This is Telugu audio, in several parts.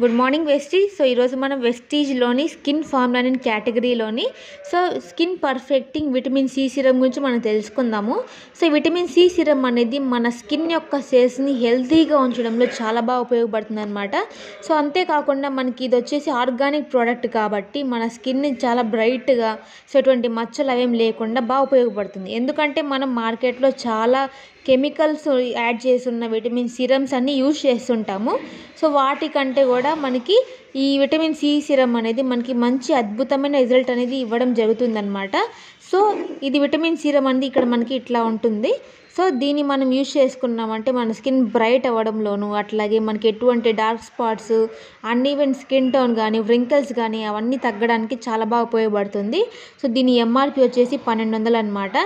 Good morning Vestige. సో ఈరోజు మనం వెస్టీజ్లోని స్కిన్ ఫార్ములా కేటగిరీలోని skin perfecting vitamin C serum గురించి మనం తెలుసుకుందాము. సో విటమిన్ సి సిరమ్ అనేది మన స్కిన్ యొక్క సెల్స్ని హెల్తీగా ఉంచడంలో చాలా బాగా ఉపయోగపడుతుంది అనమాట. సో అంతేకాకుండా మనకి ఇది వచ్చేసి ఆర్గానిక్ ప్రోడక్ట్ కాబట్టి మన స్కిన్ని చాలా బ్రైట్గా, సో ఎటువంటి మచ్చలు అవేం లేకుండా బాగా ఉపయోగపడుతుంది. ఎందుకంటే మనం మార్కెట్లో చాలా కెమికల్స్ యాడ్ చేస్తున్న విటమిన్ సిరమ్స్ అన్నీ యూజ్ చేస్తుంటాము. సో వాటికంటే కూడా మనకి ఈ విటమిన్ సి సిరమ్ అనేది మనకి మంచి అద్భుతమైన రిజల్ట్ అనేది ఇవ్వడం జరుగుతుందన్నమాట. సో ఇది విటమిన్ సిరమ్ అనేది ఇక్కడ మనకి ఇట్లా ఉంటుంది. సో దీన్ని మనం యూజ్ చేసుకున్నామంటే మన స్కిన్ బ్రైట్ అవ్వడంలోను, అట్లాగే మనకి ఎటువంటి dark spots, uneven skin tone కానీ, వ్రింకిల్స్ కానీ అవన్నీ తగ్గడానికి చాలా బాగా ఉపయోగపడుతుంది. సో దీని ఎంఆర్పి వచ్చేసి 1200 అనమాట.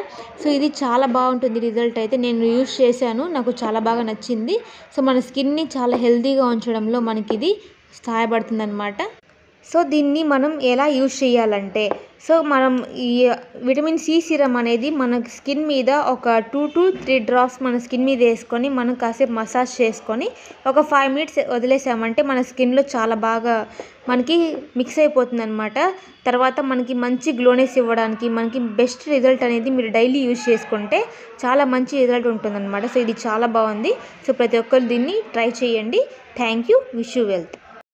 సో ఇది చాలా బాగుంటుంది రిజల్ట్ అయితే. నేను యూజ్ చేశాను, నాకు చాలా బాగా నచ్చింది. సో మన స్కిన్ని చాలా హెల్తీగా ఉంచడంలో మనకి ఇది సహాయపడుతుంది అనమాట. సో దీన్ని మనం ఎలా యూజ్ చేయాలంటే, సో మనం ఈ విటమిన్ సి సిరమ్ అనేది మన స్కిన్ మీద ఒక 2 to 3 డ్రాప్స్ మన స్కిన్ మీద వేసుకొని మనం కాసేపు మసాజ్ చేసుకొని ఒక 5 minutes వదిలేసామంటే మన స్కిన్లో చాలా బాగా మనకి మిక్స్ అయిపోతుంది అనమాట. తర్వాత మనకి మంచి గ్లోనెస్ ఇవ్వడానికి మనకి బెస్ట్ రిజల్ట్ అనేది మీరు డైలీ యూజ్ చేసుకుంటే చాలా మంచి రిజల్ట్ ఉంటుందన్నమాట. సో ఇది చాలా బాగుంది. సో ప్రతి ఒక్కరు దీన్ని ట్రై చేయండి. Thank you. Wish you wealth.